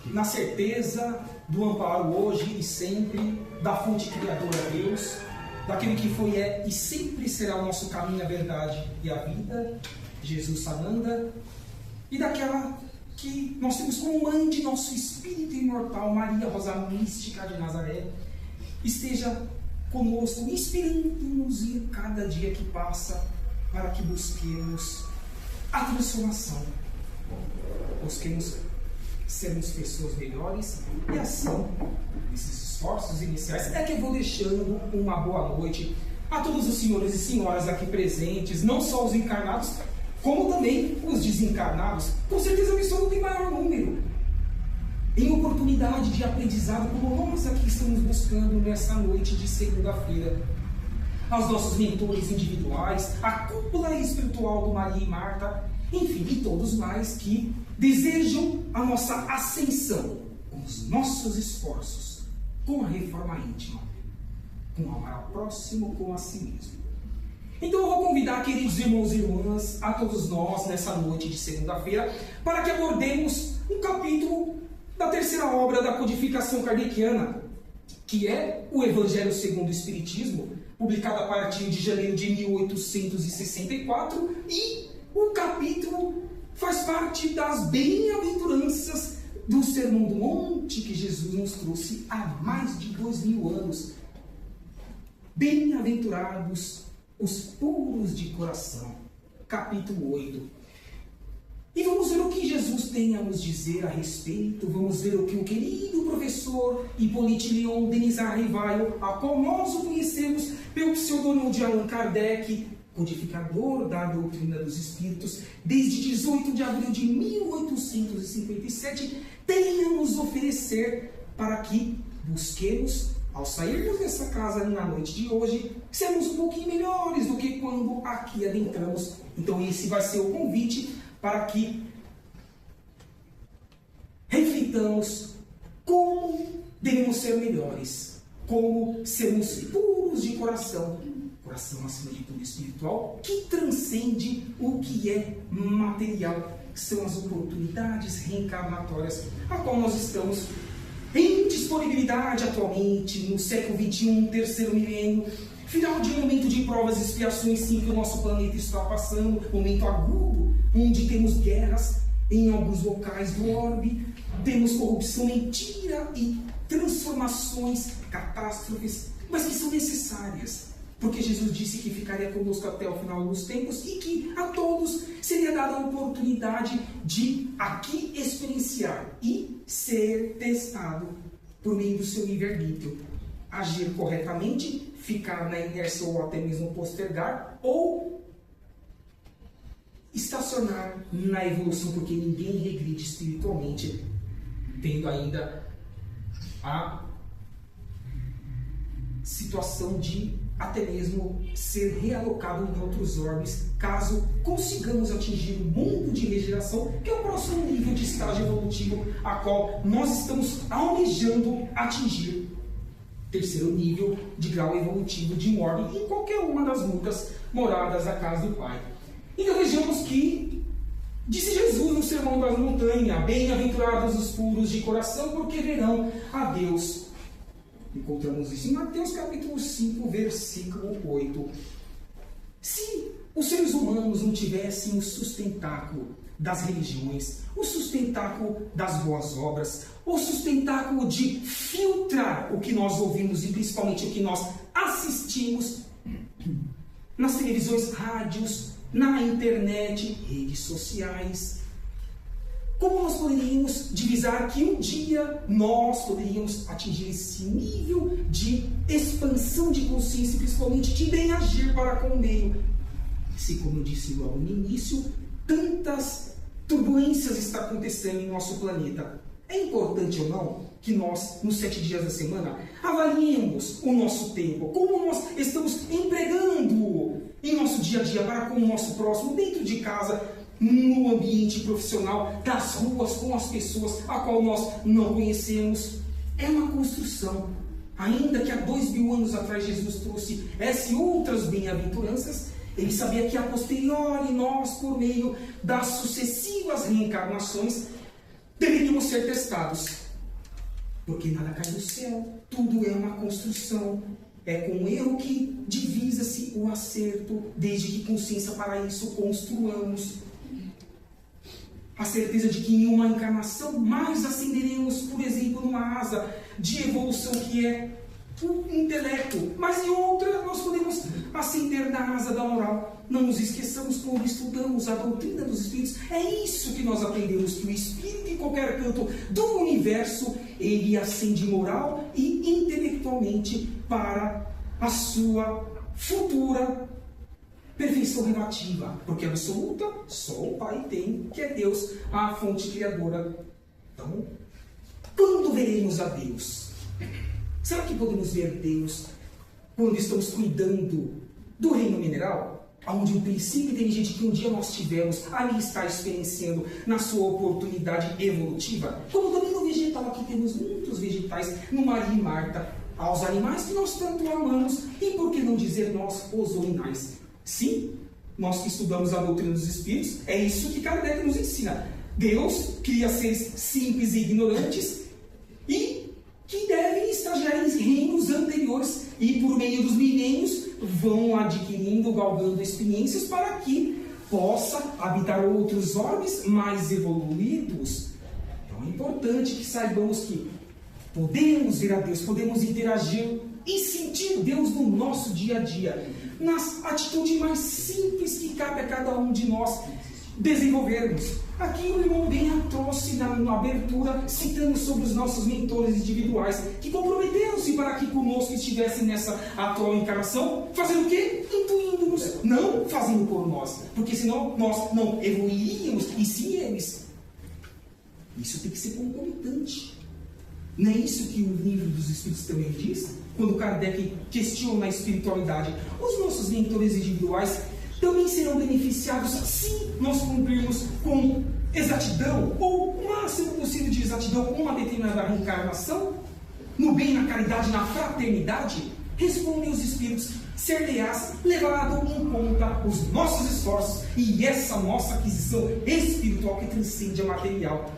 na certeza do amparo hoje e sempre da fonte criadora Deus, daquele que foi, é e sempre será o nosso caminho, a verdade e a vida, Jesus Sananda, e daquela que nós temos como mãe de nosso espírito imortal, Maria Rosa Mística de Nazaré, esteja conosco, inspirando-nos em cada dia que passa, para que busquemos a transformação, busquemos sermos pessoas melhores, e assim, nesses esforços iniciais, é que eu vou deixando uma boa noite a todos os senhores e senhoras aqui presentes, não só os encarnados, como também os desencarnados. Com certeza a não tem maior número, em oportunidade de aprendizado, como nós aqui estamos buscando nessa noite de segunda-feira. Aos nossos mentores individuais, a cúpula espiritual do Maria e Marta, enfim, e todos mais que desejam a nossa ascensão com os nossos esforços, com a reforma íntima, com o amar ao próximo, com a si mesmo. Então eu vou convidar, queridos irmãos e irmãs, a todos nós, nessa noite de segunda-feira, para que abordemos um capítulo da terceira obra da codificação kardeciana, que é o Evangelho segundo o Espiritismo, publicado a partir de janeiro de 1864, e o capítulo faz parte das bem-aventuranças do Sermão do Monte que Jesus nos trouxe há mais de 2000 anos. Bem-aventurados os puros de coração, capítulo 8. E vamos ver o que Jesus tem a nos dizer a respeito, vamos ver o que o querido professor Hippolyte Léon Denis Rivaio, a qual nós o conhecemos pelo pseudônimo de Allan Kardec, codificador da doutrina dos Espíritos, desde 18 de abril de 1857, tem a nos oferecer para que busquemos, ao sairmos dessa casa na noite de hoje, sermos um pouquinho melhores do que quando aqui adentramos. Então esse vai ser o convite para que reflitamos como devemos ser melhores, como sermos puros de coração, coração acima de tudo espiritual, que transcende o que é material, que são as oportunidades reencarnatórias, a qual nós estamos em disponibilidade atualmente, no século XXI, terceiro milênio, final de um momento de provas e expiações, sim, que o nosso planeta está passando, momento agudo, onde temos guerras em alguns locais do orbe, temos corrupção, mentira e transformações, catástrofes, mas que são necessárias, porque Jesus disse que ficaria conosco até o final dos tempos e que a todos seria dada a oportunidade de aqui experienciar e ser testado por meio do seu livre-arbítrio, agir corretamente, ficar na inércia ou até mesmo postergar, ou estacionar na evolução, porque ninguém regride espiritualmente, tendo ainda a situação de até mesmo ser realocado em outros orbes, caso consigamos atingir o mundo de regeneração, que é o próximo nível de estágio evolutivo a qual nós estamos almejando atingir. Terceiro nível de grau evolutivo de um orbe em qualquer uma das muitas moradas da casa do Pai. Então vejamos que disse Jesus no Sermão da Montanha: bem-aventurados os puros de coração, porque verão a Deus. Encontramos isso em Mateus capítulo 5, versículo 8. Se os seres humanos não tivessem o sustentáculo das religiões, o sustentáculo das boas obras, o sustentáculo de filtrar o que nós ouvimos e principalmente o que nós assistimos nas televisões, rádios, na internet, redes sociais, como nós poderíamos divisar que um dia nós poderíamos atingir esse nível de expansão de consciência, principalmente de bem agir para com o meio? Se, como eu disse logo no início, tantas turbulências estão acontecendo em nosso planeta. É importante ou não que nós, nos 7 dias da semana, avaliemos o nosso tempo, como nós estamos empregando em nosso dia a dia para com o nosso próximo, dentro de casa, no ambiente profissional, das ruas, com as pessoas a qual nós não conhecemos. É uma construção. Ainda que há 2000 anos atrás Jesus trouxe essas e outras bem-aventuranças, ele sabia que a posteriori nós, por meio das sucessivas reencarnações, deveríamos ser testados, porque nada cai do céu, tudo é uma construção. É com o erro que divisa-se o acerto, desde que consciência para isso construamos. A certeza de que em uma encarnação mais ascenderemos, por exemplo, numa asa de evolução que é o intelecto, mas em outra nós podemos ascender na asa da moral. Não nos esqueçamos quando estudamos a doutrina dos Espíritos, é isso que nós aprendemos, que o Espírito em qualquer canto do universo, ele ascende moral e intelectualmente para a sua futura perfeição relativa, porque absoluta só o Pai tem, que é Deus, a fonte criadora. Então, quando veremos a Deus? Será que podemos ver Deus quando estamos cuidando do reino mineral? Onde o princípio inteligente que um dia nós tivemos, ali está experienciando na sua oportunidade evolutiva? Como também no vegetal, aqui temos muitos vegetais, no Maria e Marta, aos animais que nós tanto amamos, e por que não dizer nós, os hominais? Sim, nós que estudamos a doutrina dos Espíritos, é isso que Kardec nos ensina. Deus cria seres simples e ignorantes, e que devem estagiar em reinos anteriores, e por meio dos milênios vão adquirindo, galgando experiências para que possa habitar outros orbes mais evoluídos. Então é importante que saibamos que podemos ver a Deus, podemos interagir e sentir Deus no nosso dia a dia, nas atitudes mais simples que cabe a cada um de nós desenvolvermos. Aqui o irmão Benha trouxe na abertura, citando sobre os nossos mentores individuais, que comprometeram-se para que conosco estivessem nessa atual encarnação, fazendo o quê? Intuindo-nos, não fazendo por nós, porque senão nós não evoluiríamos, e sim eles. Isso tem que ser concomitante. Não é isso que o livro dos Espíritos também diz? Quando Kardec questiona a espiritualidade, os nossos mentores individuais também serão beneficiados se nós cumprirmos com exatidão, ou o máximo possível de exatidão, com uma determinada reencarnação, no bem, na caridade, na fraternidade? Respondem os Espíritos: ser-lhe-ás levado em conta os nossos esforços e essa nossa aquisição espiritual que transcende a material.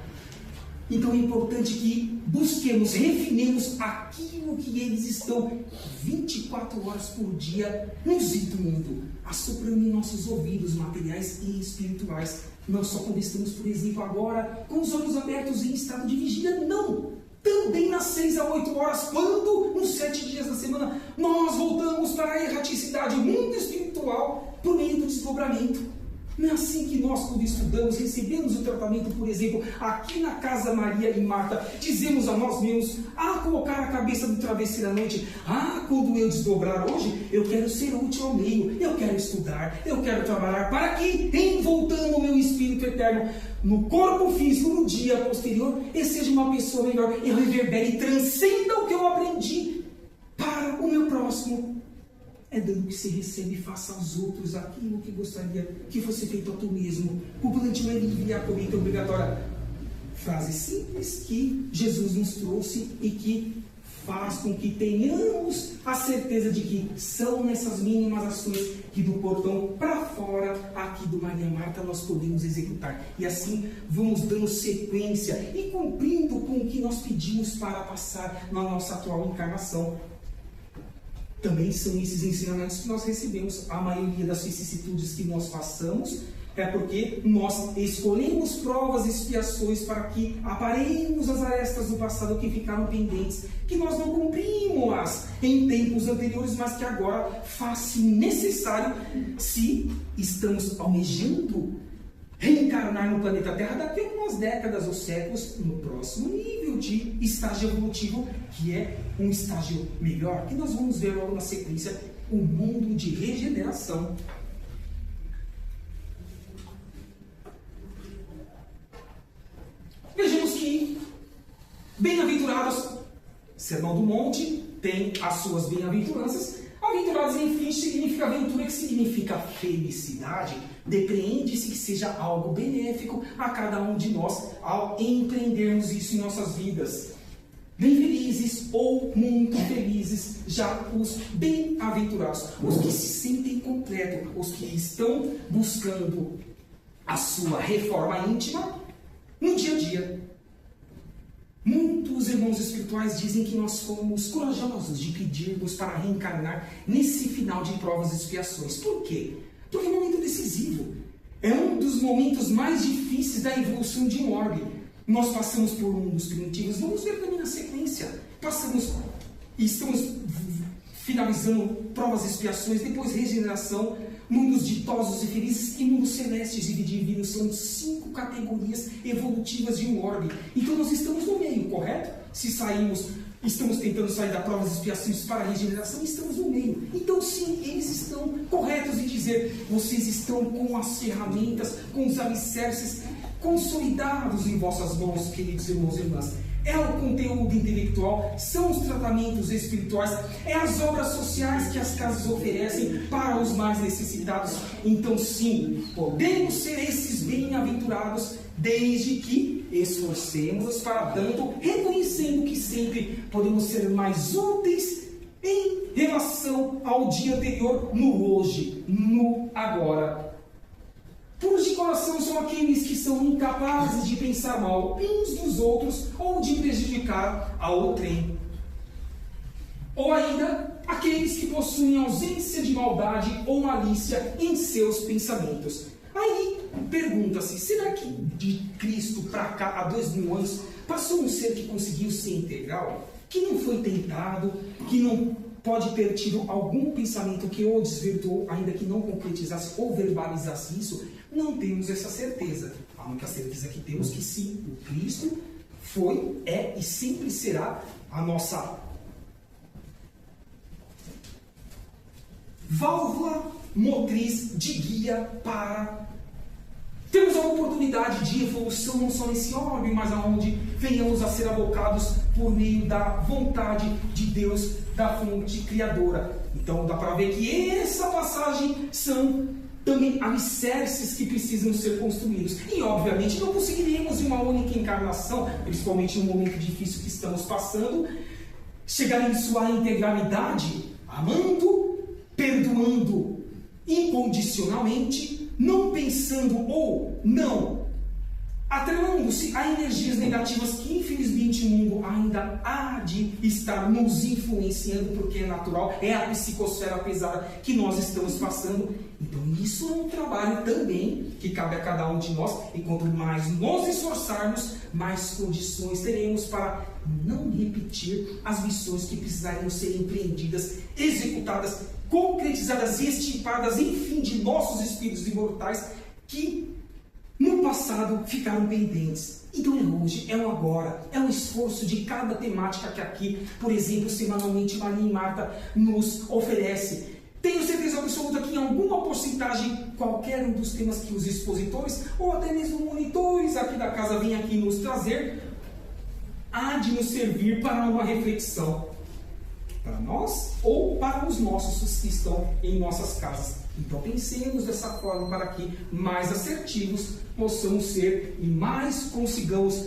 Então é importante que busquemos, refinemos aquilo que eles estão 24 horas por dia nos intuindo, assoprando em nossos ouvidos materiais e espirituais. Não só quando estamos, por exemplo, agora com os olhos abertos em estado de vigília, não! Também nas 6 a 8 horas, quando nos 7 dias da semana nós voltamos para a erraticidade, o mundo espiritual, por meio do desdobramento. Não é assim que nós, quando estudamos, recebemos o tratamento, por exemplo, aqui na Casa Maria e Marta, dizemos a nós mesmos, colocar a cabeça do travesseiro à noite, quando eu desdobrar hoje, eu quero ser útil ao meio, eu quero estudar, eu quero trabalhar, para que, envoltando o meu espírito eterno no corpo físico, no dia posterior, eu seja uma pessoa melhor, eu reverbere e transcenda o que eu aprendi para o meu próximo. É dando que se recebe, faça aos outros aquilo que gostaria que fosse feito a tu mesmo. O plantio é livre e a colheita é obrigatória. Frase simples que Jesus nos trouxe e que faz com que tenhamos a certeza de que são nessas mínimas ações que do portão para fora, aqui do Maria Marta, nós podemos executar. E assim vamos dando sequência e cumprindo com o que nós pedimos para passar na nossa atual encarnação. Também são esses ensinamentos que nós recebemos. A maioria das vicissitudes que nós passamos é porque nós escolhemos provas e expiações para que aparemos as arestas do passado que ficaram pendentes, que nós não cumprimos em tempos anteriores, mas que agora faz-se necessário, se estamos almejando reencarnar no planeta Terra daqui a algumas décadas ou séculos, no próximo nível de estágio evolutivo, que é um estágio melhor, que nós vamos ver logo na sequência, o mundo de regeneração. Vejamos que bem-aventurados, Sermão do Monte tem as suas bem-aventuranças. Aventurados, enfim, significa aventura, que significa felicidade. Depreende-se que seja algo benéfico a cada um de nós ao empreendermos isso em nossas vidas. Bem felizes ou muito felizes, já os bem-aventurados, os que se sentem completos, os que estão buscando a sua reforma íntima no dia a dia. muitos irmãos espirituais dizem que nós somos corajosos de pedirmos para reencarnar nesse final de provas e expiações. Por quê? Porque é um momento decisivo. É um dos momentos mais difíceis da evolução de um orbe. Nós passamos por mundos primitivos, vamos ver também na sequência. Estamos finalizando provas e expiações, depois regeneração, mundos ditosos e felizes e mundos celestes e divinos. São 5 categorias evolutivas de um orbe. Então nós estamos no meio, correto? Se estamos tentando sair da provas e expiações para a regeneração, estamos no meio. Então sim, eles estão corretos em dizer, vocês estão com as ferramentas, com os alicerces consolidados em vossas mãos, queridos irmãos e irmãs. É o conteúdo intelectual, são os tratamentos espirituais, é as obras sociais que as casas oferecem para os mais necessitados. Então sim, podemos ser esses bem-aventurados, desde que esforcemos para tanto, reconhecendo que sempre podemos ser mais úteis em relação ao dia anterior, no hoje, no agora. Puros de coração são aqueles que são incapazes de pensar mal uns dos outros ou de prejudicar a outrem. Ou ainda, aqueles que possuem ausência de maldade ou malícia em seus pensamentos. Aí, pergunta-se, será que de Cristo para cá, há 2000 anos, passou um ser que conseguiu ser integral? Que não foi tentado, que não pode ter tido algum pensamento que o desvirtuou, ainda que não concretizasse ou verbalizasse isso? Não temos essa certeza. A única certeza que temos é que sim, o Cristo foi, é e sempre será a nossa válvula motriz de guia para termos a oportunidade de evolução não só nesse orbe, mas aonde venhamos a ser abocados por meio da vontade de Deus, da fonte criadora. Então dá para ver que essa passagem são também alicerces que precisam ser construídos. E obviamente não conseguiremos em uma única encarnação, principalmente no momento difícil que estamos passando, chegar em sua integralidade, amando, perdoando incondicionalmente, não pensando ou não atrelando-se a energias negativas que infelizmente o mundo ainda há de estar nos influenciando, porque é natural, é a psicosfera pesada que nós estamos passando. Então isso é um trabalho também que cabe a cada um de nós, e quanto mais nos esforçarmos, mais condições teremos para não repetir as missões que precisariam ser empreendidas, executadas, concretizadas e extirpadas, enfim, de nossos espíritos imortais que no passado ficaram pendentes. Então é hoje, é o agora, é o esforço de cada temática que aqui, por exemplo, semanalmente Maria e Marta nos oferece. Tenho certeza absoluta que em alguma porcentagem, qualquer um dos temas que os expositores, ou até mesmo monitores aqui da casa vêm aqui nos trazer, há de nos servir para uma reflexão. Para nós ou para os nossos que estão em nossas casas. Então pensemos dessa forma para que mais assertivos possamos ser e mais consigamos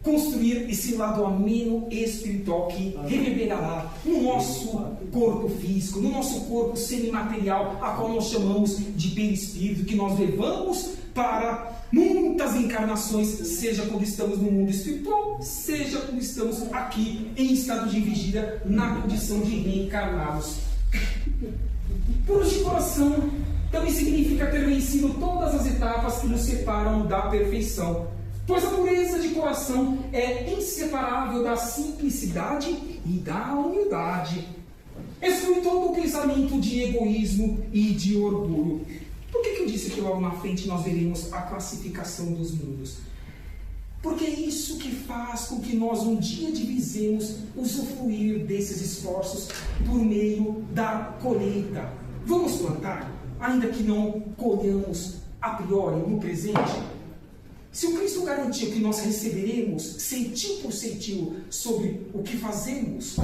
construir esse lado ameno espiritual que reverberará no nosso corpo físico, no nosso corpo semimaterial, a qual nós chamamos de perispírito, que nós levamos para muitas encarnações, seja quando estamos no mundo espiritual, seja quando estamos aqui em estado de vigília, na condição de reencarnados. Puros de coração também significa ter vencido todas as etapas que nos separam da perfeição, pois a pureza de coração é inseparável da simplicidade e da humildade. Exclui todo o pensamento de egoísmo e de orgulho. Por que eu disse que logo na frente nós veremos a classificação dos mundos? Porque é isso que faz com que nós um dia divisemos usufruir desses esforços por meio da colheita. Vamos plantar, ainda que não colhamos a priori no presente? Se o Cristo garantiu que nós receberemos centil por centil sobre o que fazemos,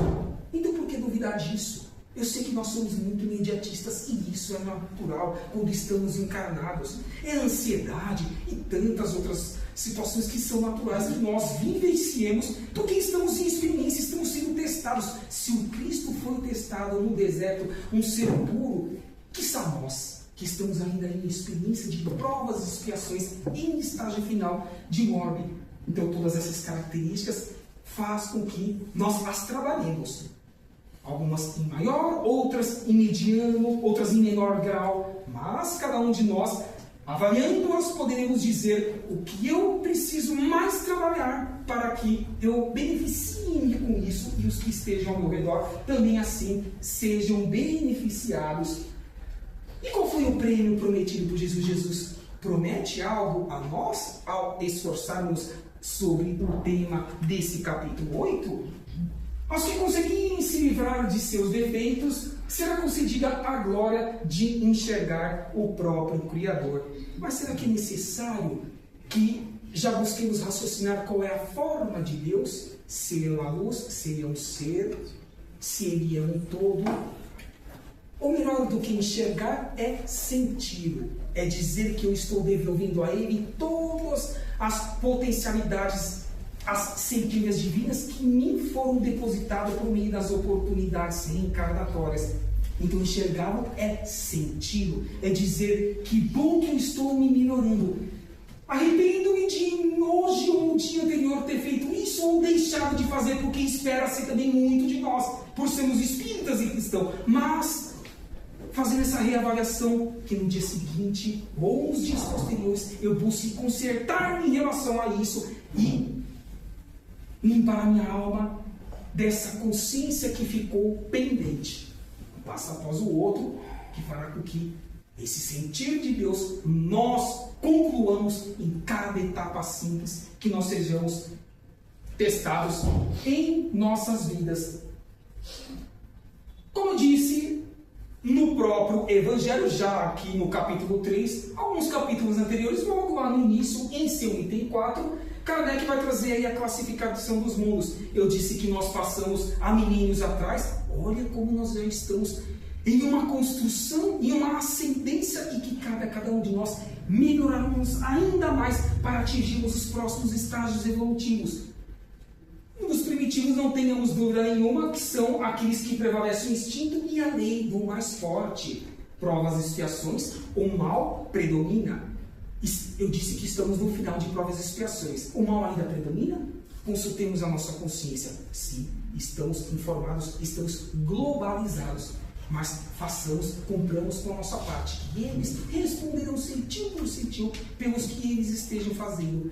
então por que duvidar disso? Eu sei que nós somos muito imediatistas e isso é natural quando estamos encarnados. É a ansiedade e tantas outras situações que são naturais que nós vivenciemos porque estamos em experiência, estamos sendo testados. Se o Cristo foi testado no deserto, um ser puro, quiçá nós, que estamos ainda em experiência de provas e expiações em estágio final de um orbe. Então todas essas características faz com que nós as trabalhemos. Algumas em maior, outras em mediano, outras em menor grau, mas cada um de nós, avaliando-as, poderemos dizer o que eu preciso mais trabalhar para que eu beneficie-me com isso e os que estejam ao meu redor também assim sejam beneficiados. E qual foi o prêmio prometido por Jesus? Jesus promete algo a nós ao esforçarmos sobre o tema desse capítulo 8? Aos que conseguirem se livrar de seus defeitos, será concedida a glória de enxergar o próprio Criador. Mas será que é necessário que já busquemos raciocinar qual é a forma de Deus? Se Ele é uma luz, se Ele é um ser, se Ele é um todo? Ou melhor do que enxergar é sentir. É dizer que eu estou devolvendo a Ele todas as potencialidades, as centelhas divinas que em mim foram depositadas por meio das oportunidades reencarnatórias. Então enxergá-lo é senti-lo, é dizer que bom que eu estou me melhorando. Arrependo-me de hoje ou no dia anterior ter feito isso ou deixado de fazer, porque espera-se também muito de nós, por sermos espíritas e cristãos. Mas fazendo essa reavaliação, que no dia seguinte ou nos dias posteriores eu busque consertar-me em relação a isso e limpar a minha alma dessa consciência que ficou pendente. Um passo após o outro, que fará com que esse sentir de Deus nós concluamos em cada etapa simples, que nós sejamos testados em nossas vidas. Como eu disse no próprio Evangelho, já aqui no capítulo 3, alguns capítulos anteriores, logo lá no início, em seu item 4, Kardec vai trazer aí a classificação dos mundos. Eu disse que nós passamos há milênios atrás. Olha como nós já estamos em uma construção, em uma ascendência, e que cabe a cada um de nós melhorarmos ainda mais para atingirmos os próximos estágios evolutivos. Os primitivos, não tenhamos dúvida nenhuma, que são aqueles que prevalecem o instinto e a lei do mais forte. Provas e expiações, o mal predomina. Eu disse que estamos no final de provas e expiações. O mal ainda predomina? Consultemos a nossa consciência. Sim, estamos informados, estamos globalizados. Mas façamos, cumpramos com a nossa parte. E eles responderão centil por centil pelos que eles estejam fazendo.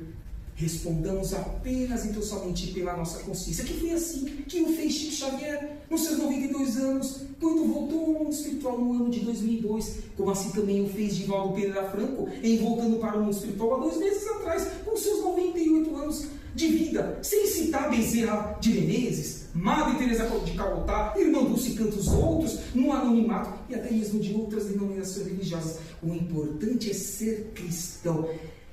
Respondamos apenas e somente pela nossa consciência. Que foi assim que o fez Chico Xavier nos seus 92 anos, quando voltou ao mundo espiritual no ano de 2002. Como assim também o fez Divaldo Pereira Franco, em voltando para o mundo espiritual há 2 meses atrás, com seus 98 anos de vida. Sem citar Bezerra de Menezes, Madre Teresa de Calcutá, Irmã Dulce e tantos outros, no anonimato e até mesmo de outras denominações religiosas. O importante é ser cristão.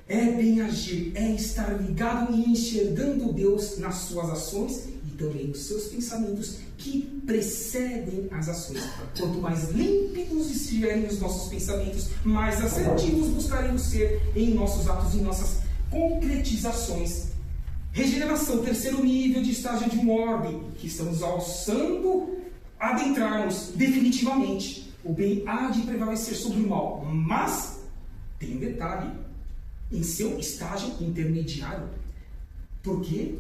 É bem agir, é estar ligado e enxergando Deus nas suas ações e também nos seus pensamentos que precedem as ações. Quanto mais límpidos estiverem os nossos pensamentos, mais assertivos buscaremos ser em nossos atos e nossas concretizações. Regeneração, 3º nível de estágio de um orbe, que estamos alçando, adentrarmos definitivamente. O bem há de prevalecer sobre o mal, mas tem um detalhe. Em seu estágio intermediário, porque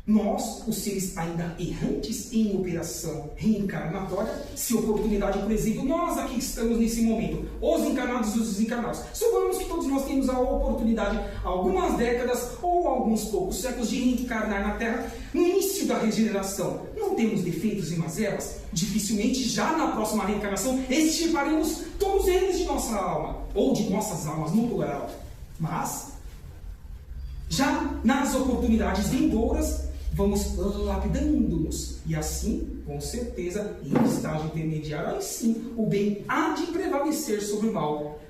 nós, os seres ainda errantes em operação reencarnatória, se oportunidade, por exemplo, nós aqui estamos nesse momento, os encarnados e os desencarnados, suponhamos que todos nós temos a oportunidade, algumas décadas ou alguns poucos séculos, de reencarnar na Terra no início da regeneração. Não temos defeitos e mazelas? Dificilmente já na próxima reencarnação extirparemos todos eles de nossa alma, ou de nossas almas, no plural. Mas, já nas oportunidades vindouras, vamos lapidando-nos. E assim, com certeza, em estágio intermediário, aí sim, o bem há de prevalecer sobre o mal.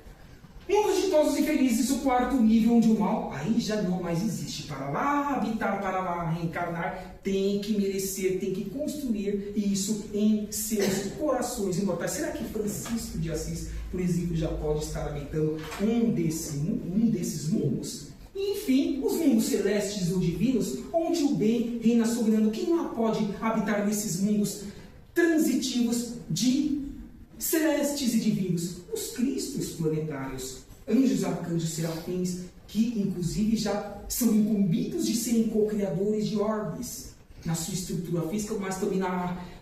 Mundos ditosos e felizes, o 4º nível, onde o mal aí já não mais existe. Para lá habitar, para lá reencarnar, tem que merecer, tem que construir isso em seus corações imortais. Será que Francisco de Assis, por exemplo, já pode estar habitando um desses mundos? Enfim, os mundos celestes ou divinos, onde o bem reina soberano. Quem lá pode habitar nesses mundos transitivos de celestes e divinos? Os cristos planetários, anjos, arcanjos, serafins, que inclusive já são incumbidos de serem co-criadores de orbes. na sua estrutura física, mas também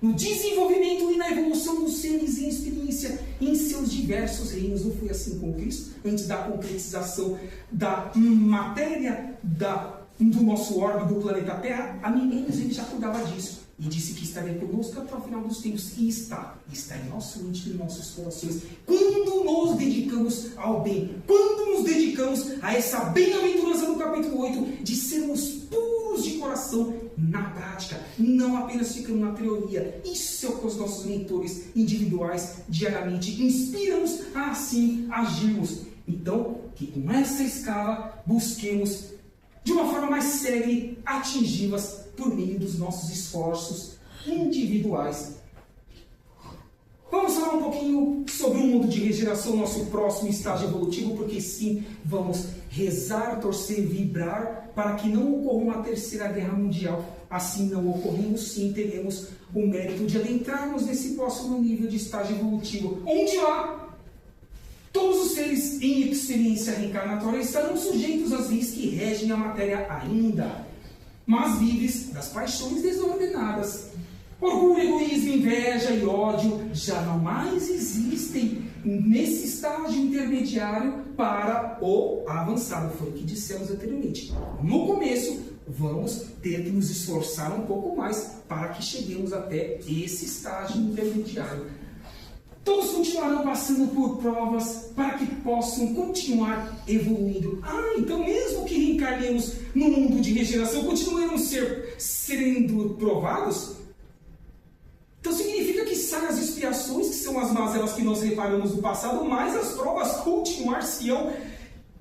no desenvolvimento e na evolução dos seres em experiência em seus diversos reinos. Não foi assim com Cristo? Antes da concretização da matéria do nosso orbe, do planeta Terra, há milênios ele já cuidava disso. E disse que estaria conosco até o final dos tempos. E está em nosso íntimo, em nossos corações. Quando nos dedicamos ao bem, quando nos dedicamos a essa bem-aventurança do capítulo 8, de sermos puros de coração na prática, não apenas ficando na teoria. Isso é o que os nossos mentores individuais diariamente inspiram-nos a assim agirmos. Então, que com essa escala busquemos de uma forma mais séria atingi-las por meio dos nossos esforços individuais. Vamos falar um pouquinho sobre o mundo de regeneração, nosso próximo estágio evolutivo, porque sim, vamos rezar, torcer, vibrar para que não ocorra uma terceira guerra mundial. Assim não ocorrendo, sim, teremos o mérito de adentrarmos nesse próximo nível de estágio evolutivo, onde lá todos os seres em experiência reencarnatória estarão sujeitos às leis que regem a matéria ainda, mas livres das paixões desordenadas. Orgulho, egoísmo, inveja e ódio já não mais existem nesse estágio intermediário para o avançado. Foi o que dissemos anteriormente. No começo, vamos ter que nos esforçar um pouco mais para que cheguemos até esse estágio intermediário. Todos continuarão passando por provas para que possam continuar evoluindo. Então mesmo que reencarnemos no mundo de regeneração, continuaremos sendo provados? Então significa que saem as expiações, que são as mazelas que nós reparamos no passado, mas as provas continuar-se-ão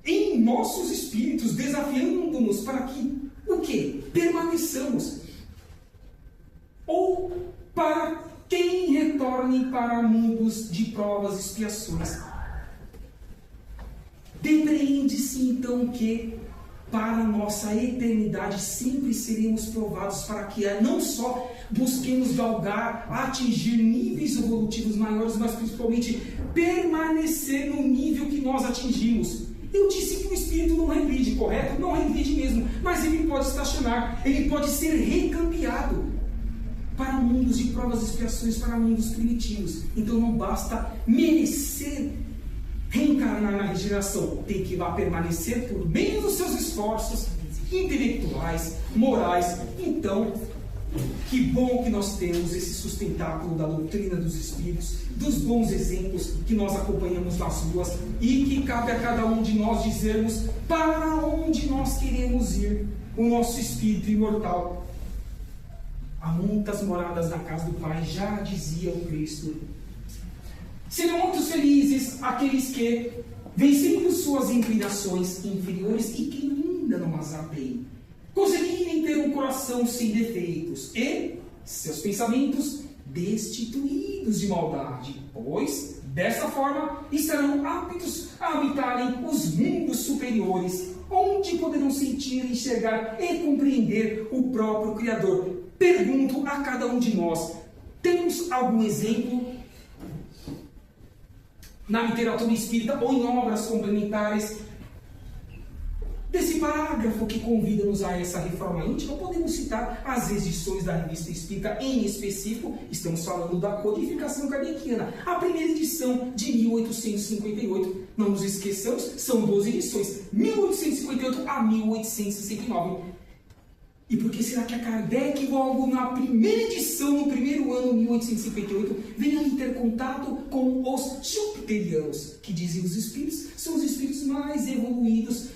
em nossos espíritos, desafiando-nos para que, o quê? Permaneçamos. Ou para quem retorne para mundos de provas e expiações. Depreende-se então que para a nossa eternidade sempre seremos provados para que não só busquemos galgar, atingir níveis evolutivos maiores, mas principalmente permanecer no nível que nós atingimos. Eu disse que o espírito não regride, correto? Não regride mesmo, mas ele pode estacionar, ele pode ser recambiado para mundos de provas e expiações, para mundos primitivos. Então não basta merecer reencarnar na regeneração, tem que lá permanecer por meio dos seus esforços intelectuais, morais. Então, que bom que nós temos esse sustentáculo da doutrina dos espíritos, dos bons exemplos que nós acompanhamos nas ruas, e que cabe a cada um de nós dizermos para onde nós queremos ir. O nosso espírito imortal: há muitas moradas na casa do Pai, já dizia o Cristo. Serão muito felizes aqueles que, vencendo suas inclinações inferiores e que ainda não as apeiem, conseguirem ter um coração sem defeitos e seus pensamentos destituídos de maldade, pois, dessa forma, estarão aptos a habitarem os mundos superiores, onde poderão sentir, enxergar e compreender o próprio Criador. Pergunto a cada um de nós: temos algum exemplo na literatura espírita ou em obras complementares desse parágrafo que convida-nos a essa reforma íntima? Podemos citar as edições da Revista Espírita, em específico, estamos falando da Codificação Kardeciana, a primeira edição de 1858. Não nos esqueçamos, são 12 edições, 1858 a 1869. E por que será que a Kardec, logo na primeira edição, no primeiro ano, 1858, vem a ter contato com os jupiterianos, que dizem os espíritos, são os espíritos mais evoluídos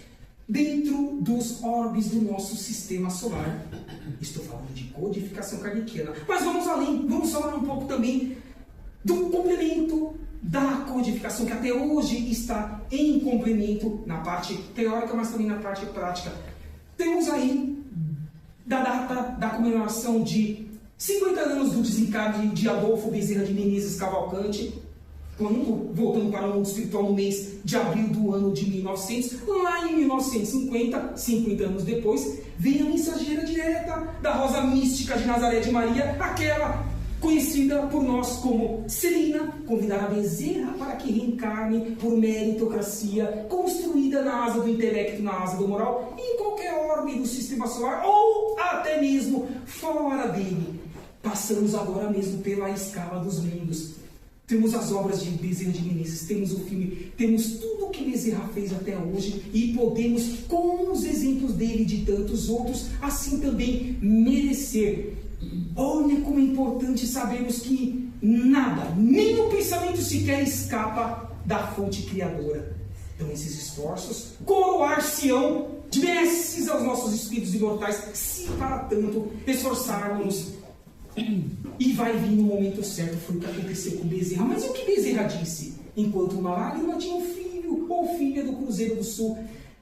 dentro dos orbes do nosso sistema solar? Estou falando de codificação kardeciana. Mas vamos além, vamos falar um pouco também do complemento da codificação, que até hoje está em complemento na parte teórica, mas também na parte prática. Temos aí da data da comemoração de 50 anos do desencarne de Adolfo Bezerra de Menezes Cavalcante, voltando para o mundo espiritual no mês de abril do ano de 1900, lá em 1950, 50 anos depois, vem a mensageira direta da Rosa Mística de Nazaré de Maria, aquela conhecida por nós como Celina, convidar a Bezerra para que reencarne por meritocracia, construída na asa do intelecto, na asa do moral, em qualquer orbe do sistema solar, ou até até mesmo fora dele. Passamos agora mesmo pela escala dos mundos. Temos as obras de Bezerra de Menezes, temos o filme, temos tudo o que Bezerra fez até hoje e podemos, com os exemplos dele e de tantos outros, assim também merecer. Olha como é importante sabermos que nada, nem o pensamento sequer escapa da fonte criadora. Então esses esforços coroar-se-ão de benesses aos nossos espíritos imortais, se para tanto esforçarmos. E vai vir no momento certo, foi o que aconteceu com Bezerra. Mas o que Bezerra disse? Enquanto uma lágrima tinha um filho ou filha do Cruzeiro do Sul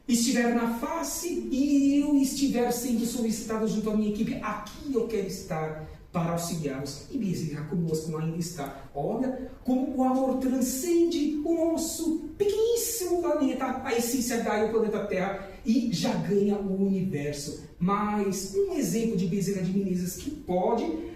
estiver na face e eu estiver sendo solicitado junto à minha equipe, aqui eu quero estar para auxiliá-los. E Bezerra conosco ainda está. Olha como o amor transcende o nosso pequeníssimo planeta, a essência Gaia, o planeta Terra, e já ganha o universo. Mas um exemplo de Bezerra de Menezes que pode,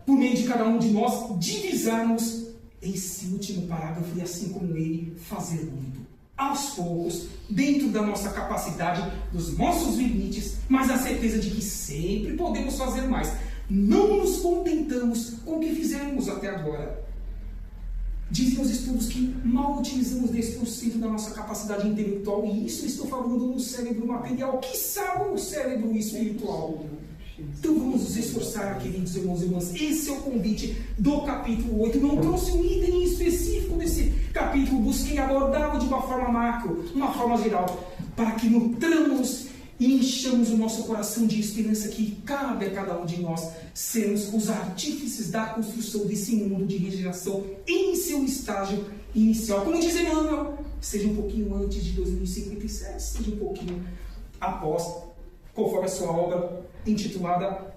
por meio de cada um de nós, divisarmos esse último parágrafo e, assim como ele, fazer muito. Aos poucos, dentro da nossa capacidade, dos nossos limites, mas a certeza de que sempre podemos fazer mais. Não nos contentamos com o que fizemos até agora. Dizem os estudos que mal utilizamos 10% da nossa capacidade intelectual, e isso eu estou falando no cérebro material, quiçá no cérebro espiritual. Então vamos nos esforçar, queridos irmãos e irmãs. Esse é o convite do capítulo 8. Não trouxe um item específico desse capítulo, busquei abordá-lo de uma forma macro, uma forma geral, para que nutramos e enchamos o nosso coração de esperança que cabe a cada um de nós sermos os artífices da construção desse mundo de regeneração em seu estágio inicial. Como diz Emmanuel, seja um pouquinho antes de 2057, seja um pouquinho após, conforme a sua obra intitulada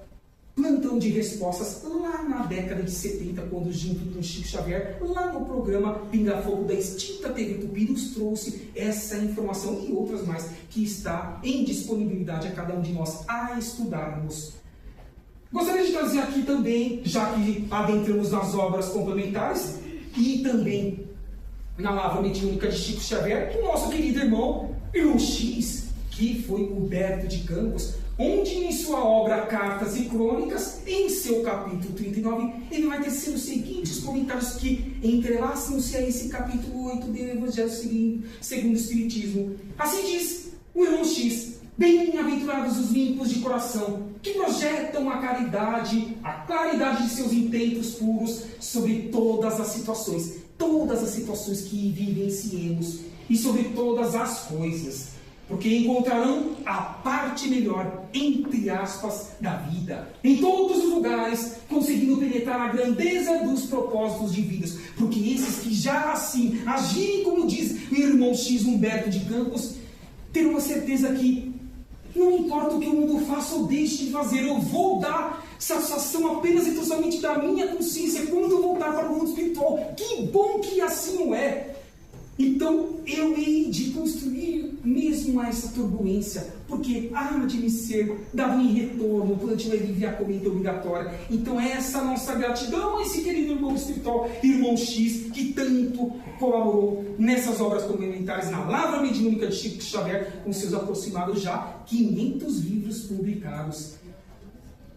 Plantão de Respostas, lá na década de 70, quando junto com Chico Xavier, lá no programa Pinga Fogo da extinta TV Tupi, nos trouxe essa informação e outras mais que está em disponibilidade a cada um de nós a estudarmos. Gostaria de trazer aqui também, já que adentramos nas obras complementares e também na Lavra Mediúnica de Chico Xavier, o nosso querido irmão X, que foi Humberto de Campos, onde em sua obra Cartas e Crônicas, em seu capítulo 39, ele vai tecer os seguintes comentários que entrelaçam-se a esse capítulo 8 do Evangelho segundo o Espiritismo. Assim diz o irmão X: bem-aventurados os limpos de coração, que projetam a caridade, a claridade de seus intentos puros sobre todas as situações que vivenciemos e sobre todas as coisas, porque encontrarão a parte melhor, entre aspas, da vida, em todos os lugares, conseguindo penetrar a grandeza dos propósitos divinos, porque esses que já assim agirem, como diz o irmão X Humberto de Campos, terão a certeza que não importa o que o mundo faça ou deixe de fazer, eu vou dar satisfação apenas e totalmente da minha consciência quando eu voltar para o mundo espiritual. Que bom que assim o é! Então eu hei de construir mesmo essa turbulência, porque há de me ser dado em retorno, plantio é livre e a colheita obrigatória. Então essa nossa gratidão a esse querido irmão espiritual, irmão X, que tanto colaborou nessas obras complementares na Lavra Mediúnica de Chico Xavier, com seus aproximados já 500 livros publicados.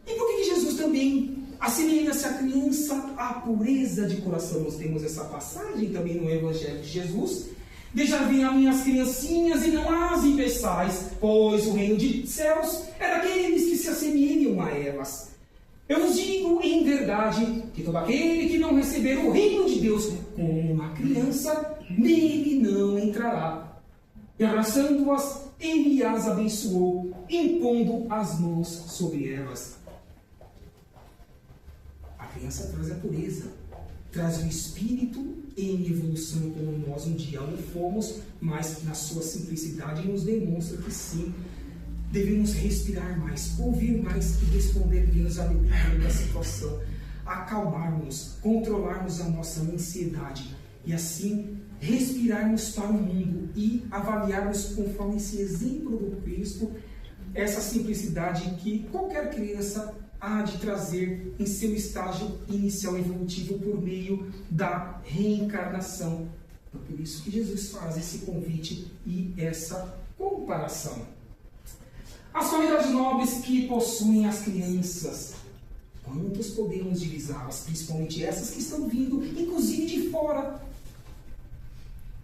E por que Jesus também assemelha-se à criança à pureza de coração? Nós temos essa passagem também no Evangelho de Jesus. Deixar vir a minhas criancinhas e não as impeçais, pois o reino de céus é daqueles que se assemelham a elas. Eu vos digo em verdade que todo aquele que não receber o reino de Deus como uma criança, nele não entrará. E abraçando-as, ele as abençoou, impondo as mãos sobre elas. A criança traz a pureza, traz o espírito em evolução como nós um dia o fomos, mas na sua simplicidade nos demonstra que sim, devemos respirar mais, ouvir mais e responder menos à alegria da situação, acalmarmos, controlarmos a nossa ansiedade e assim respirarmos para o mundo e avaliarmos conforme esse exemplo do Cristo, essa simplicidade que qualquer criança há de trazer em seu estágio inicial evolutivo por meio da reencarnação. É por isso que Jesus faz esse convite e essa comparação. as qualidades nobres que possuem as crianças. Quantos podemos divisá-las, principalmente essas que estão vindo, inclusive de fora?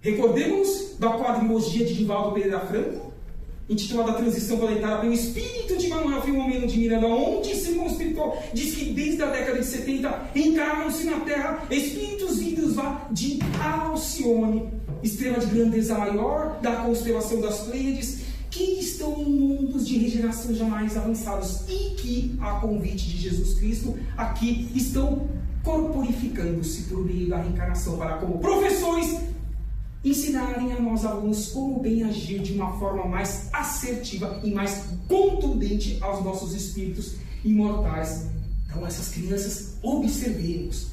Recordemos da quadrilogia de Divaldo Pereira Franco, intitulada Transição Planetária pelo Espírito de Manuel Filomeno de Miranda, onde esse irmão espiritual diz que desde a década de 70 encarnam-se na Terra espíritos vindos lá de Alcione, estrela de grandeza maior da constelação das Pleiades, que estão em mundos de regeneração jamais avançados e que, a convite de Jesus Cristo, aqui estão corporificando-se por meio da reencarnação para, como professores, ensinarem a nós alunos como bem agir de uma forma mais assertiva e mais contundente aos nossos espíritos imortais. Então, essas crianças, observemos.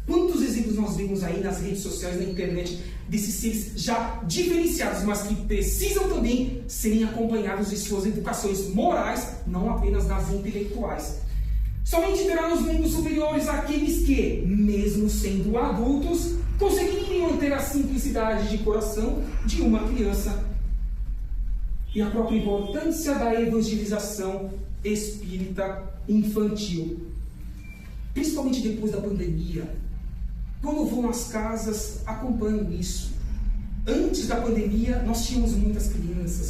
Quantos exemplos nós vemos aí nas redes sociais, na internet, desses seres já diferenciados, mas que precisam também serem acompanhados de suas educações morais, não apenas das intelectuais. Somente terá nos mundos superiores aqueles que, mesmo sendo adultos, conseguirem manter a simplicidade de coração de uma criança. E a própria importância da evangelização espírita infantil. Principalmente depois da pandemia. Quando vão às casas, acompanham isso. Antes da pandemia, nós tínhamos muitas crianças,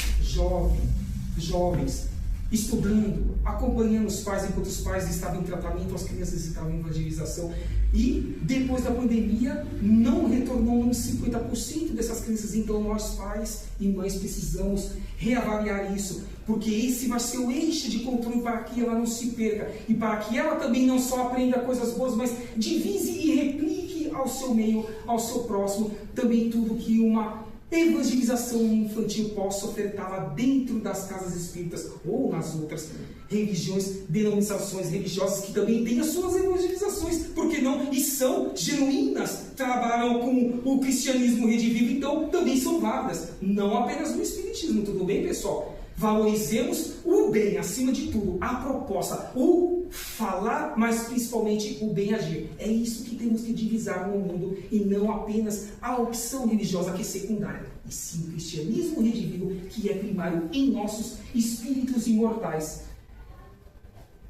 jovens, estudando, acompanhando os pais enquanto os pais estavam em tratamento, as crianças estavam em evangelização. E depois da pandemia, não retornou uns 50% dessas crianças. Então nós, pais e mães, precisamos reavaliar isso, porque esse vai ser o eixo de controle para que ela não se perca e para que ela também não só aprenda coisas boas, mas divise e replique ao seu meio, ao seu próximo, também tudo que uma evangelização infantil possa ofertá-la dentro das casas espíritas ou nas outras religiões, denominações religiosas que também têm as suas evangelizações, por que não? E são genuínas, trabalham com o cristianismo redivivo, então também são válidas, não apenas no espiritismo, tudo bem, pessoal? Valorizemos o bem acima de tudo, a proposta, o falar, mas principalmente o bem agir. É isso que temos que divisar no mundo e não apenas a opção religiosa que é secundária, e sim o cristianismo redivivo que é primário em nossos espíritos imortais.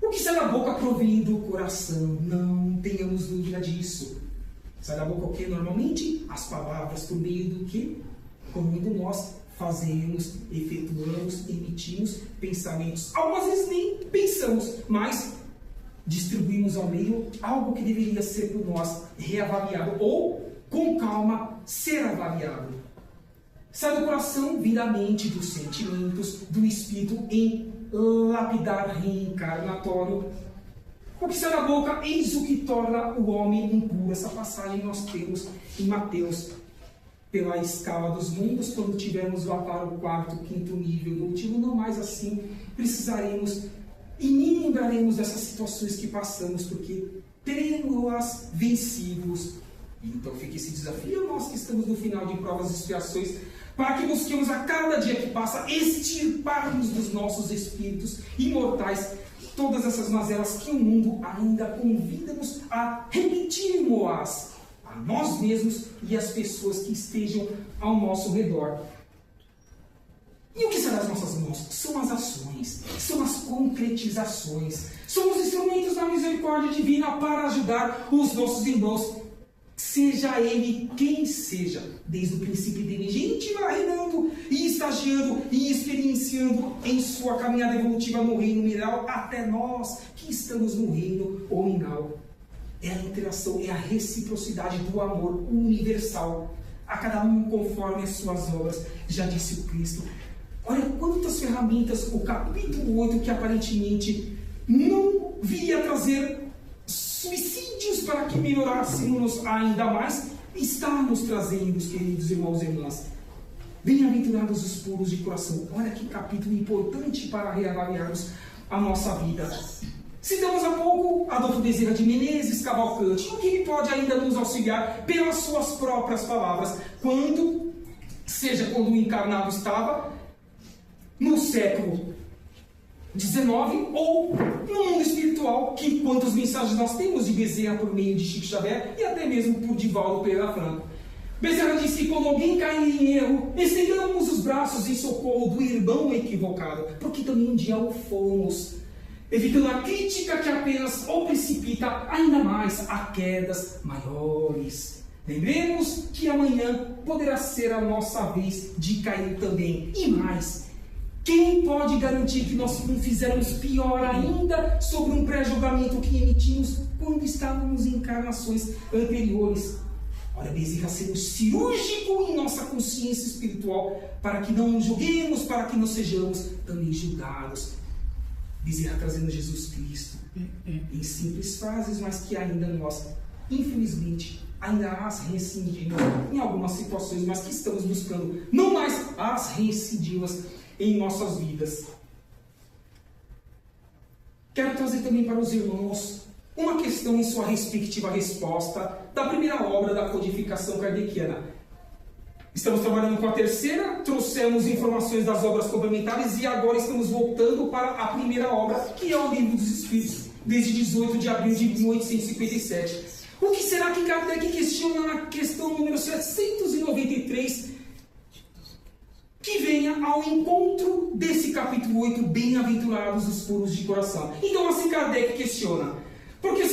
O que sai da boca provém do coração, não tenhamos dúvida disso. Sai da boca o que? Normalmente as palavras, por meio do que? Quando nós fazemos, efetuamos, emitimos pensamentos. Algumas vezes nem pensamos, mas distribuímos ao meio algo que deveria ser por nós reavaliado ou, com calma, ser avaliado. Sai do coração, vem da mente, dos sentimentos, do espírito em lapidar reencarnatório. O que sai da boca, eis o que torna o homem impuro. Essa passagem nós temos em Mateus. Pela escala dos mundos, quando tivermos lá para o quarto, quinto nível evolutivo, não mais assim, precisaremos e nem lembraremos dessas situações que passamos, porque teremos-las vencidos. Então fica esse desafio, nós que estamos no final de provas e expiações, para que busquemos a cada dia que passa extirparmos dos nossos espíritos imortais todas essas mazelas que o mundo ainda convida-nos a repetirmos-as a nós mesmos e as pessoas que estejam ao nosso redor. E o que será das nossas mãos? São as ações, são as concretizações, são os instrumentos da misericórdia divina para ajudar os nossos irmãos, seja ele quem seja, desde o princípio inteligente, vai reinando e estagiando e experienciando em sua caminhada evolutiva no reino mineral, até nós que estamos no reino hominal. É a interação, é a reciprocidade do amor universal, a cada um conforme as suas obras, já disse o Cristo. Olha quantas ferramentas o capítulo 8, que aparentemente não viria trazer suicídios para que melhorássemos ainda mais, está nos trazendo, queridos irmãos e irmãs. Bem-aventurados os puros de coração. Olha que capítulo importante para reavaliarmos a nossa vida. Citamos há pouco Adolfo Bezerra de Menezes Cavalcante, o que ele pode ainda nos auxiliar pelas suas próprias palavras, seja quando o encarnado estava no século XIX ou no mundo espiritual, que quantas mensagens nós temos de Bezerra por meio de Chico Xavier e até mesmo por Divaldo Pereira Franco. Bezerra diz que quando alguém cair em erro, estendamos os braços em socorro do irmão equivocado, porque também um dia o fomos, evitando a crítica que apenas o precipita ainda mais a quedas maiores. Lembremos que amanhã poderá ser a nossa vez de cair também. E mais, quem pode garantir que nós não fizermos pior ainda sobre um pré-julgamento que emitimos quando estávamos em encarnações anteriores? Ora, Bezerra sendo cirúrgico em nossa consciência espiritual, para que não julguemos, para que não sejamos também julgados. Bezerra trazendo Jesus Cristo em simples frases, mas que ainda nós, infelizmente, ainda as reincidimos em algumas situações, mas que estamos buscando não mais as reincidivas em nossas vidas. Quero trazer também para os irmãos uma questão em sua respectiva resposta da primeira obra da codificação kardeciana. Estamos trabalhando com a terceira, trouxemos informações das obras complementares e agora estamos voltando para a primeira obra, que é o Livro dos Espíritos, desde 18 de abril de 1857. O que será que Kardec questiona na questão número 793, que venha ao encontro desse capítulo 8, bem-aventurados os puros de coração? Então assim Kardec questiona: porque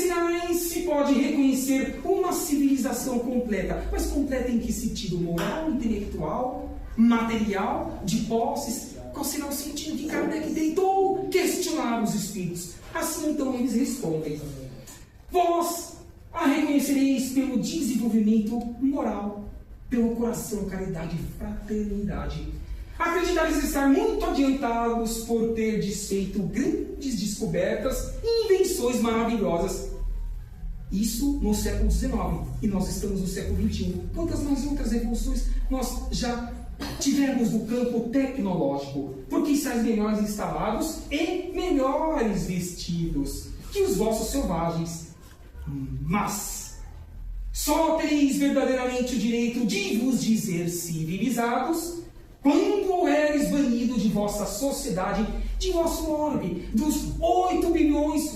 se pode reconhecer uma civilização completa, mas completa em que sentido? Moral, intelectual, material, de posses? Qual será o sentido que Kardec tentou questionar os espíritos? Assim então eles respondem: vós a reconhecereis pelo desenvolvimento moral, pelo coração, caridade e fraternidade. Acreditareis estar muito adiantados por ter desfeito grandes descobertas e invenções maravilhosas. Isso no século XIX, e nós estamos no século XXI. Quantas mais outras revoluções nós já tivemos no campo tecnológico? Porque estáis melhores instalados e melhores vestidos que os vossos selvagens. Mas só tereis verdadeiramente o direito de vos dizer civilizados quando houveres banido de vossa sociedade, de vosso orbe, dos 8 bilhões,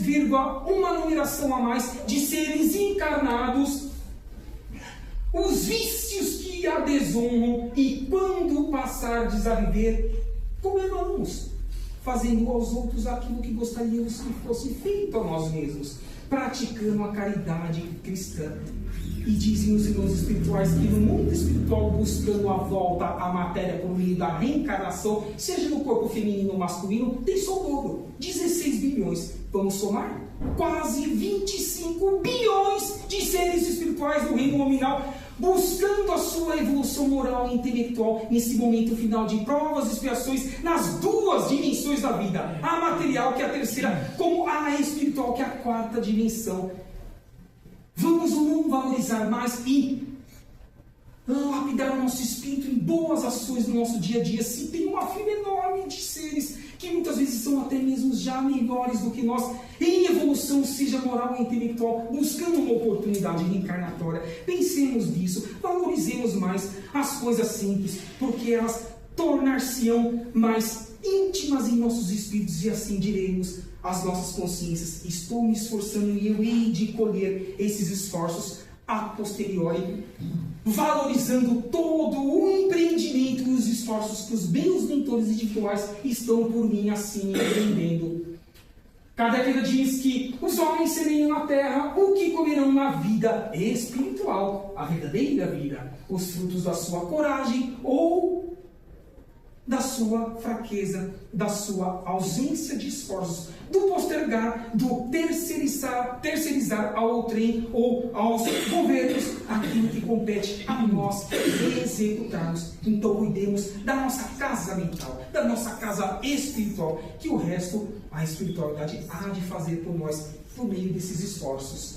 uma numeração a mais de seres encarnados, os vícios que a desonram, e quando passardes a viver como irmãos, fazendo aos outros aquilo que gostaríamos que fosse feito a nós mesmos, praticando a caridade cristã. E dizem os irmãos espirituais que no mundo espiritual, buscando a volta à matéria por meio da reencarnação, seja no corpo feminino ou masculino, tem só o dobro, 16 bilhões. Vamos somar? Quase 25 bilhões de seres espirituais do reino nominal, buscando a sua evolução moral e intelectual nesse momento final de provas e expiações nas duas dimensões da vida, a material, que é a terceira, como a espiritual, que é a quarta dimensão. Vamos ou não valorizar mais e lapidar o nosso espírito em boas ações no nosso dia a dia, se tem uma fila enorme de seres que muitas vezes são até mesmo já melhores do que nós, em evolução, seja moral e intelectual, buscando uma oportunidade reencarnatória. Pensemos nisso, valorizemos mais as coisas simples, porque elas tornar-se-ão mais íntimas em nossos espíritos, e assim diremos às nossas consciências: estou me esforçando e eu hei de colher esses esforços a posteriori, valorizando todo o empreendimento e os esforços que os bens mentores individuais estão por mim assim empreendendo. Kardec diz que os homens serão na terra o que comerão na vida espiritual, a verdadeira vida, os frutos da sua coragem ou da sua fraqueza, da sua ausência de esforços, do postergar, do terceirizar ao outrem ou aos governos aquilo que compete a nós executarmos. Então cuidemos da nossa casa mental, da nossa casa espiritual, que o resto a espiritualidade há de fazer por nós, por meio desses esforços.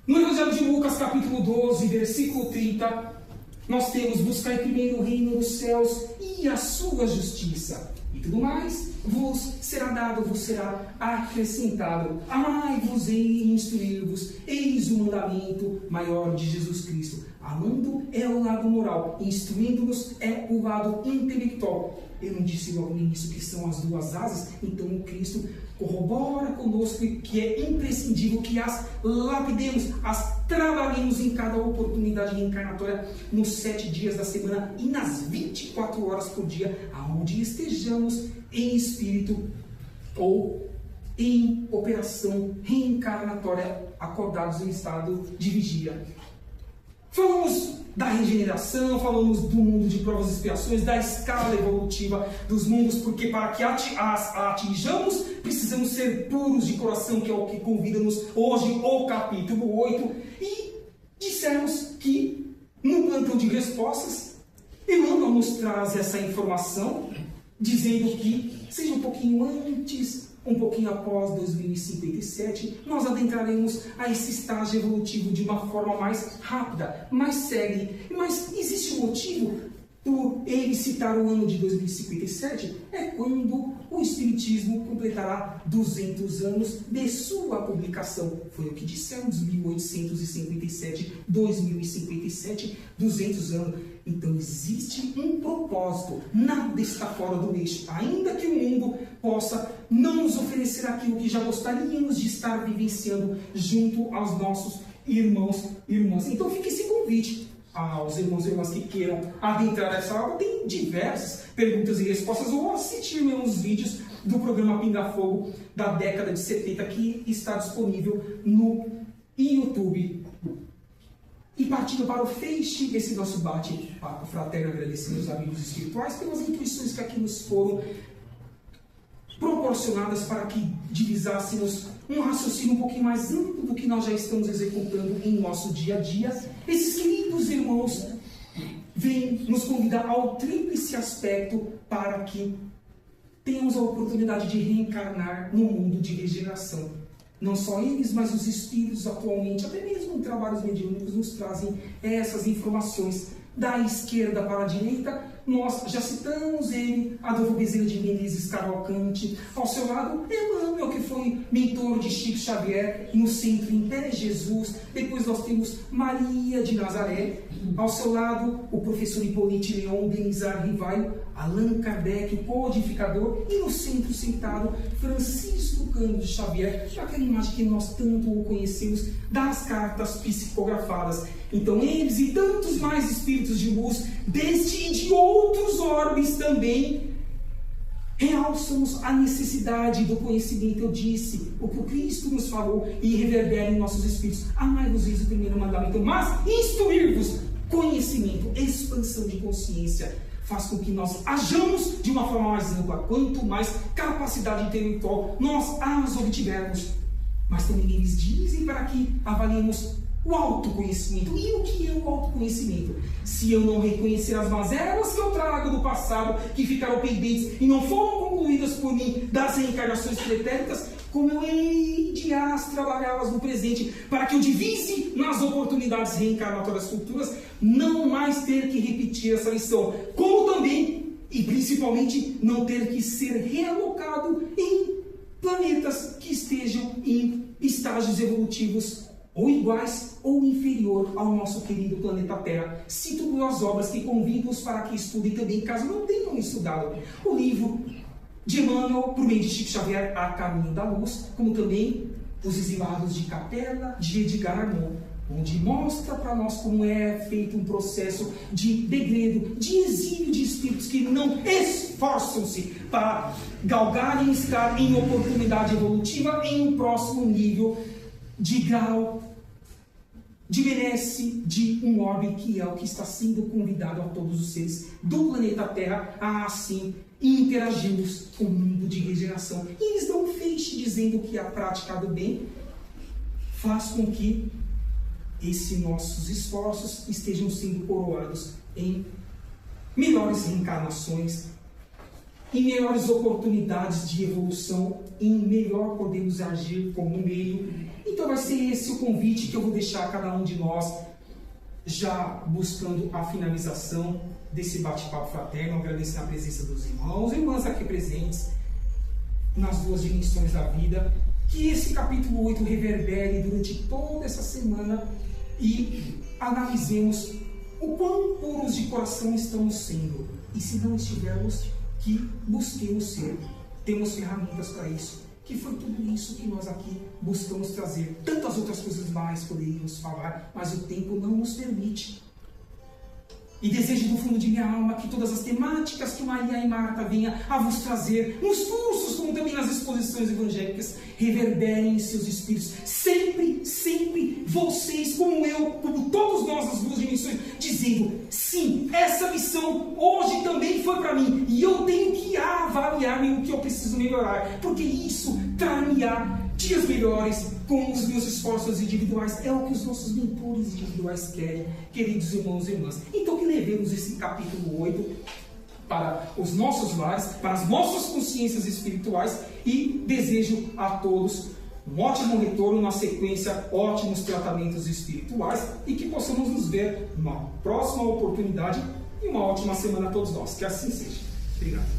No Evangelho de Lucas, capítulo 12, versículo 30, nós temos: buscar primeiro o reino dos céus e a sua justiça, e tudo mais vos será dado, vos será acrescentado. Amai-vos e instruir-vos, eis o mandamento maior de Jesus Cristo. Amando é o lado moral, instruindo-nos é o lado intelectual. Eu não disse logo no início que são as duas asas? Então o Cristo corrobora conosco que é imprescindível que as lapidemos, as trabalhemos em cada oportunidade reencarnatória nos 7 dias da semana e nas 24 horas por dia, aonde estejamos em espírito ou em operação reencarnatória, acordados em estado de vigia. Falamos da regeneração, falamos do mundo de provas e expiações, da escala evolutiva dos mundos, porque para que a atinjamos, precisamos ser puros de coração, que é o que convida-nos hoje o capítulo 8. E dissemos que no plantão de respostas, Emmanuel nos traz essa informação, dizendo que seja um pouquinho antes, um pouquinho após 2057, nós adentraremos a esse estágio evolutivo de uma forma mais rápida, mais célere. Mas existe um motivo por ele citar o ano de 2057? É quando o Espiritismo completará 200 anos de sua publicação. Foi o que dissemos, 1857, 2057, 200 anos. Então existe um propósito, nada está fora do eixo. Ainda que o mundo possa não nos oferecer aquilo que já gostaríamos de estar vivenciando junto aos nossos irmãos e irmãs. Então fica esse convite aos irmãos e irmãs que queiram adentrar essa aula. Tem diversas perguntas e respostas, ou assistir meus vídeos do programa Pinga Fogo da década de 70, que está disponível no YouTube. E partindo para o feixe desse nosso bate-papo fraterno, agradecendo os amigos espirituais pelas intuições que aqui nos foram proporcionadas para que divisássemos um raciocínio um pouquinho mais amplo do que nós já estamos executando em nosso dia a dia. Esses queridos irmãos vêm nos convidar ao tríplice aspecto para que tenhamos a oportunidade de reencarnar no mundo de regeneração. Não só eles, mas os espíritos atualmente, até mesmo em trabalhos mediúnicos, nos trazem essas informações. Da esquerda para a direita, nós já citamos ele, Adolfo Bezerra de Menezes Cavalcante. Ao seu lado, Emmanuel, que foi mentor de Chico Xavier no centro em Pé Jesus. Depois nós temos Maria de Nazaré. Ao seu lado, o professor Hipólito Leon, Denizar Rivaio, Allan Kardec, o codificador. E no centro sentado, Francisco Cândido Xavier, aquela imagem que nós tanto o conhecemos das cartas psicografadas. Então eles e tantos mais espíritos de luz, deste e de outros orbes também, realçam-nos a necessidade do conhecimento. Eu disse o que o Cristo nos falou e reverbera em nossos espíritos. Amai-vos, eis o primeiro mandamento, mas instruir-vos, conhecimento, expansão de consciência, faz com que nós hajamos de uma forma mais ampla. Quanto mais capacidade intelectual nós as obtivermos. Mas também eles dizem para que avaliemos o autoconhecimento. E o que é o autoconhecimento? Se eu não reconhecer as mazelas que eu trago do passado, que ficaram pendentes e não foram concluídas por mim das reencarnações pretéritas, como eu hei de as trabalhá-las no presente, para que eu divise nas oportunidades reencarnatórias futuras, não mais ter que repetir essa lição. Como também, e principalmente, não ter que ser realocado em planetas que estejam em estágios evolutivos ou iguais ou inferior ao nosso querido planeta Terra. Cito duas obras que convido-os para que estudem também, caso não tenham estudado. O livro de Emmanuel, por meio de Chico Xavier, A Caminho da Luz, como também Os Exilados de Capela, de Edgar Armand, onde mostra para nós como é feito um processo de degredo, de exílio de espíritos que não esforçam-se para galgar e estar em oportunidade evolutiva em um próximo nível de grau de merece de um orbe, que é o que está sendo convidado a todos os seres do planeta Terra a assim interagirmos com o mundo de regeneração. E eles dão um feixe dizendo que a prática do bem faz com que esses nossos esforços estejam sendo coroados em melhores reencarnações, em melhores oportunidades de evolução, em melhor podemos agir como meio. Então vai ser esse o convite que eu vou deixar a cada um de nós, já buscando a finalização desse bate-papo fraterno, agradecendo a presença dos irmãos e irmãs aqui presentes nas duas dimensões da vida, que esse capítulo 8 reverbere durante toda essa semana e analisemos o quão puros de coração estamos sendo, e se não estivermos, que busquemos ser. Temos ferramentas para isso, que foi tudo isso que nós aqui buscamos trazer. Tantas outras coisas mais poderíamos falar, mas o tempo não nos permite. E desejo do fundo de minha alma que todas as temáticas que Maria e Marta venham a vos trazer, nos cursos, como também nas exposições evangélicas, reverberem em seus espíritos. Sempre, sempre vocês, como eu, como todos nós nas duas dimensões, dizendo, sim, essa missão hoje também foi para mim. E eu tenho que avaliar o que eu preciso melhorar. Porque isso trará dias melhores com os meus esforços individuais. É o que os nossos mentores individuais querem, queridos irmãos e irmãs. Então que levemos esse capítulo 8 para os nossos lares, para as nossas consciências espirituais, e desejo a todos um ótimo retorno, na sequência, ótimos tratamentos espirituais, e que possamos nos ver numa próxima oportunidade, e uma ótima semana a todos nós. Que assim seja. Obrigado.